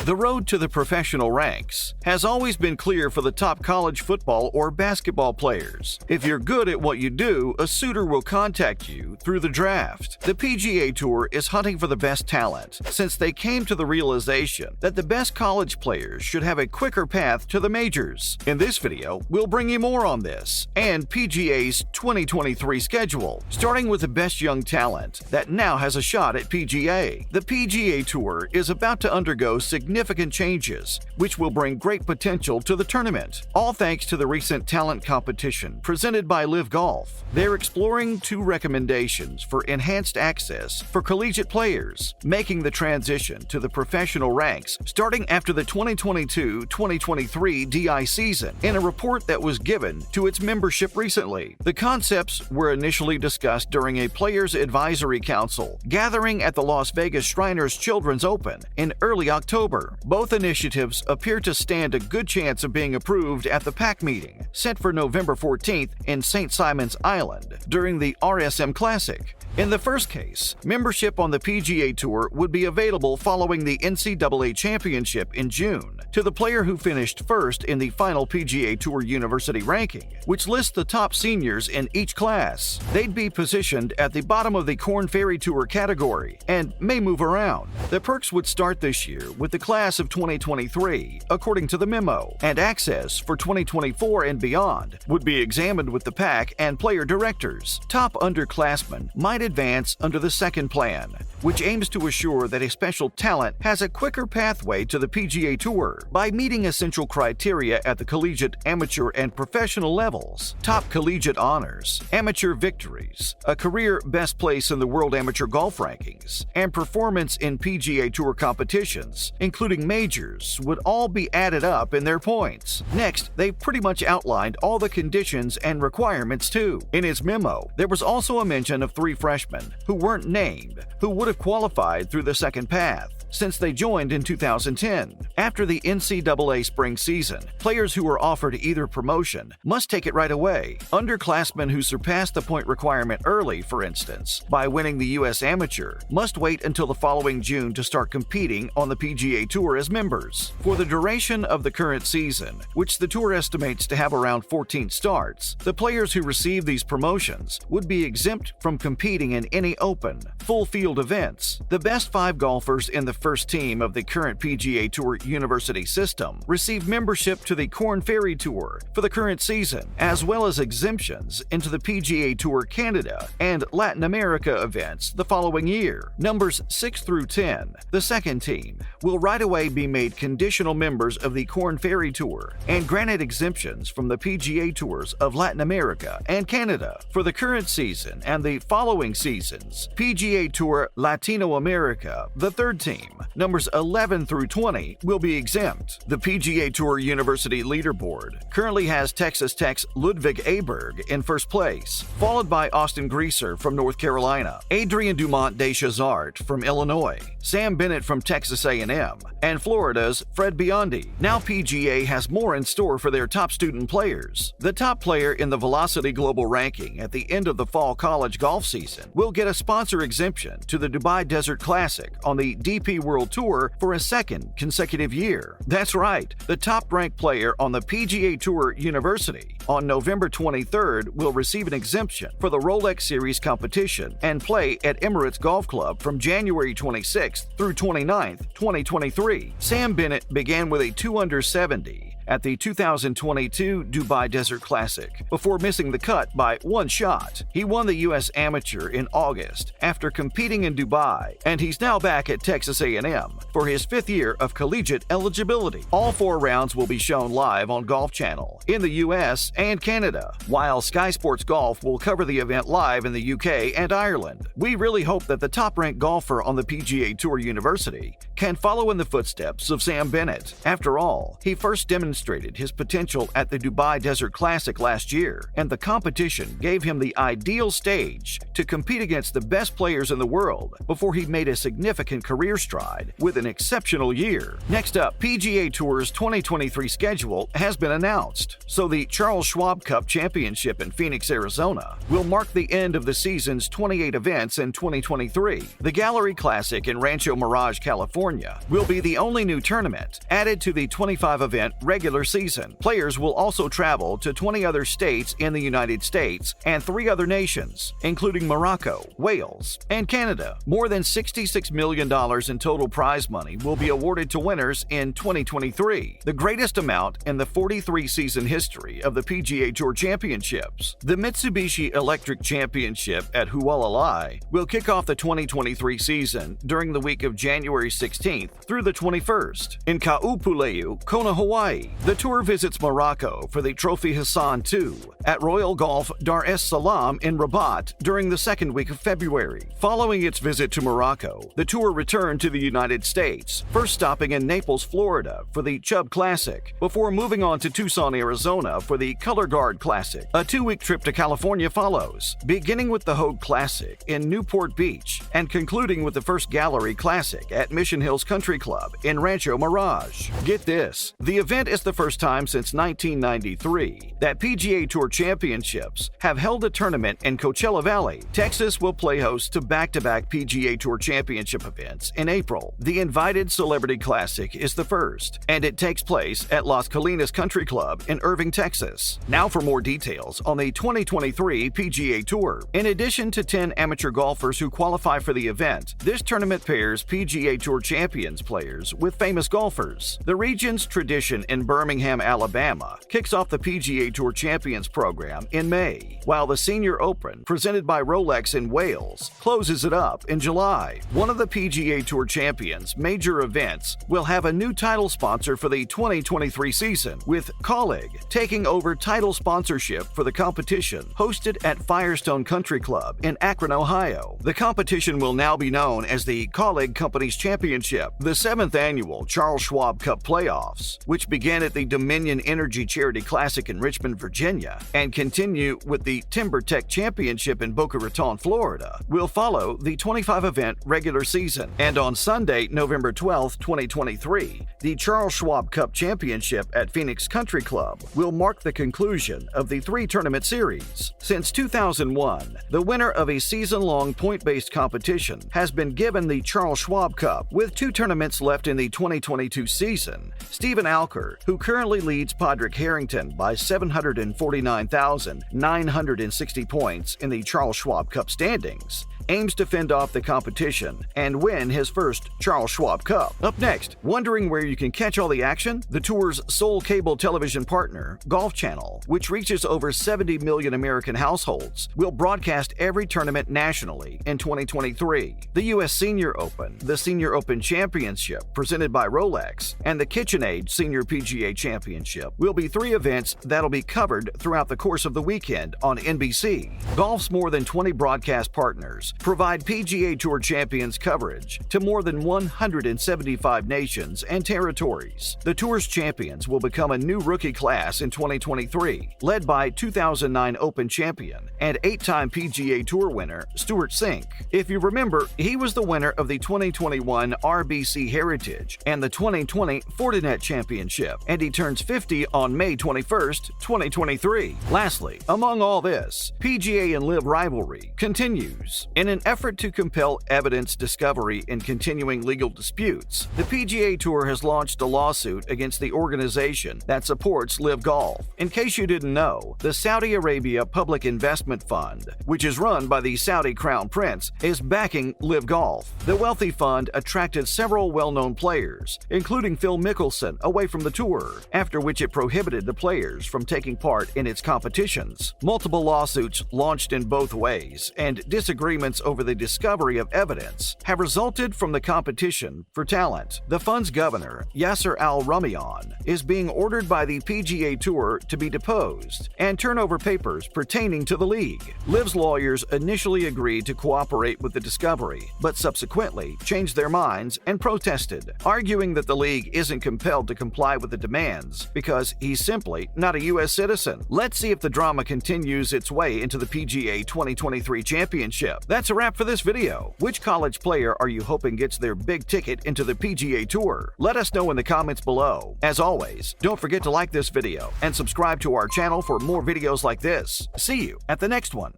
The road to the professional ranks has always been clear for the top college football or basketball players. If you're good at what you do, a suitor will contact you through the draft. The PGA Tour is hunting for the best talent, since they came to the realization that the best college players should have a quicker path to the majors. In this video, we'll bring you more on this and PGA's 2023 schedule, starting with the best young talent that now has a shot at PGA. The PGA Tour is about to undergo significant changes, which will bring great potential to the tournament, all thanks to the recent talent competition presented by Live Golf. They're exploring two recommendations for enhanced access for collegiate players, making the transition to the professional ranks starting after the 2022-2023 DI season in a report that was given to its membership recently. The concepts were initially discussed during a Players Advisory Council gathering at the Las Vegas Shriners Children's Open in early October. Both initiatives appear to stand a good chance of being approved at the PAC meeting, set for November 14th in St. Simon's Island during the RSM Classic. In the first case, membership on the PGA Tour would be available following the NCAA Championship in June to the player who finished first in the final PGA Tour University ranking, which lists the top seniors in each class. They'd be positioned at the bottom of the Korn Ferry Tour category and may move around. The perks would start this year with the class of 2023, according to the memo, and access for 2024 and beyond would be examined with the PAC and player directors. Top underclassmen might advance under the second plan, which aims to assure that a special talent has a quicker pathway to the PGA Tour by meeting essential criteria at the collegiate, amateur, and professional levels. Top collegiate honors, amateur victories, a career best place in the World Amateur Golf Rankings, and performance in PGA Tour competitions, including majors, would all be added up in their points. Next, they pretty much outlined all the conditions and requirements too. In its memo, there was also a mention of 3 freshmen who weren't named, who would have qualified through the second path since they joined in 2010. After the NCAA spring season, players who were offered either promotion must take it right away. Underclassmen who surpassed the point requirement early, for instance, by winning the U.S. Amateur, must wait until the following June to start competing on the PGA Tour as members. For the duration of the current season, which the Tour estimates to have around 14 starts, the players who receive these promotions would be exempt from competing in any open, full-field events. The best 5 golfers in the first team of the current PGA Tour University system receive membership to the Korn Ferry Tour for the current season, as well as exemptions into the PGA Tour Canada and Latin America events the following year. Numbers 6 through 10, the second team, will right away be made conditional members of the Korn Ferry Tour and granted exemptions from the PGA Tours of Latin America and Canada for the current season and the following seasons. PGA Tour Latino America, the third team, numbers 11 through 20, will be exempt. The PGA Tour University leaderboard currently has Texas Tech's Ludwig Aberg in first place, followed by Austin Greaser from North Carolina, Adrian Dumont Deschazart from Illinois, Sam Bennett from Texas A&M, and Florida's Fred Biondi. Now PGA has more in store for their top student players. The top player in the Velocity Global Ranking at the end of the fall college golf season will get a sponsor exemption to the Dubai Desert Classic on the DP World Tour for a second consecutive year. That's right, the top-ranked player on the PGA Tour University on November 23rd will receive an exemption for the Rolex Series competition and play at Emirates Golf Club from January 26th through 29th, 2023. Sam Bennett began with a 2-under-70 at the 2022 Dubai Desert Classic before missing the cut by 1 shot. He won the U.S. Amateur in August after competing in Dubai, and he's now back at Texas A&M for his 5th year of collegiate eligibility. All 4 rounds will be shown live on Golf Channel in the U.S. and Canada, while Sky Sports Golf will cover the event live in the U.K. and Ireland. We really hope that the top-ranked golfer on the PGA Tour University can follow in the footsteps of Sam Bennett. After all, he first demonstrated his potential at the Dubai Desert Classic last year, and the competition gave him the ideal stage to compete against the best players in the world before he made a significant career stride with an exceptional year. Next up, PGA Tour's 2023 schedule has been announced. So the Charles Schwab Cup Championship in Phoenix, Arizona, will mark the end of the season's 28 events in 2023. The Galleri Classic in Rancho Mirage, California, will be the only new tournament added to the 25-event regular season. Players will also travel to 20 other states in the United States and 3 other nations, including Morocco, Wales, and Canada. More than $66 million in total prize money will be awarded to winners in 2023, the greatest amount in the 43-season history of the PGA Tour Championships. The Mitsubishi Electric Championship at Hualalai will kick off the 2023 season during the week of January 16th through the 21st in Kaupuleu, Kona, Hawaii. The tour visits Morocco for the Trophy Hassan II at Royal Golf Dar es Salaam in Rabat during the second week of February. Following its visit to Morocco, the tour returned to the United States, first stopping in Naples, Florida for the Chubb Classic, before moving on to Tucson, Arizona for the Color Guard Classic. A 2-week trip to California follows, beginning with the Hogue Classic in Newport Beach and concluding with the first Galleri Classic at Mission Hills Country Club in Rancho Mirage. Get this, the event is the first time since 1993 that PGA Tour Championships have held a tournament in Coachella Valley. Texas will play host to back-to-back PGA Tour Championship events in April. The Invited Celebrity Classic is the first, and it takes place at Las Colinas Country Club in Irving, Texas. Now for more details on the 2023 PGA Tour. In addition to 10 amateur golfers who qualify for the event, this tournament pairs PGA Tour Champions players with famous golfers. The region's tradition in Birmingham, Alabama, kicks off the PGA Tour Champions program in May, while the Senior Open, presented by Rolex in Wales, closes it up in July. One of the PGA Tour Champions' major events will have a new title sponsor for the 2023 season, with Colleague taking over title sponsorship for the competition hosted at Firestone Country Club in Akron, Ohio. The competition will now be known as the Colleague Companies Championship. The 7th annual Charles Schwab Cup Playoffs, which began at the Dominion Energy Charity Classic in Richmond, Virginia, and continue with the Timber Tech Championship in Boca Raton, Florida, will follow the 25-event regular season. And on Sunday, November 12, 2023, the Charles Schwab Cup Championship at Phoenix Country Club will mark the conclusion of the 3-tournament series. Since 2001, the winner of a season-long point-based competition has been given the Charles Schwab Cup. With 2 tournaments left in the 2022 season, Stephen Alker, who currently leads Padraig Harrington by 749,960 points in the Charles Schwab Cup standings, aims to fend off the competition and win his first Charles Schwab Cup. Up next, wondering where you can catch all the action? The tour's sole cable television partner, Golf Channel, which reaches over 70 million American households, will broadcast every tournament nationally in 2023. The U.S. Senior Open, the Senior Open Championship presented by Rolex, and the KitchenAid Senior PGA Championship will be 3 events that'll be covered throughout the course of the weekend on NBC. Golf's more than 20 broadcast partners provide PGA Tour Champions coverage to more than 175 nations and territories. The Tour's champions will become a new rookie class in 2023, led by 2009 Open champion and 8-time PGA Tour winner Stewart Cink. If you remember, he was the winner of the 2021 RBC Heritage and the 2020 Fortinet Championship, and he turns 50 on May 21st, 2023. Lastly, among all this, PGA and LIV rivalry continues. In an effort to compel evidence discovery in continuing legal disputes, the PGA Tour has launched a lawsuit against the organization that supports LIV Golf. In case you didn't know, the Saudi Arabia Public Investment Fund, which is run by the Saudi Crown Prince, is backing LIV Golf. The wealthy fund attracted several well-known players, including Phil Mickelson, away from the tour, after which it prohibited the players from taking part in its competitions. Multiple lawsuits launched in both ways, and disagreements over the discovery of evidence have resulted from the competition for talent. The fund's governor, Yasser Al-Rumayyan, is being ordered by the PGA Tour to be deposed and turn over papers pertaining to the league. LIV's lawyers initially agreed to cooperate with the discovery, but subsequently changed their minds and protested, arguing that the league isn't compelled to comply with the demands because he's simply not a U.S. citizen. Let's see if the drama continues its way into the PGA 2023 Championship. That's That's a wrap for this video. Which college player are you hoping gets their big ticket into the PGA Tour? Let us know in the comments below. As always, don't forget to like this video and subscribe to our channel for more videos like this. See you at the next one.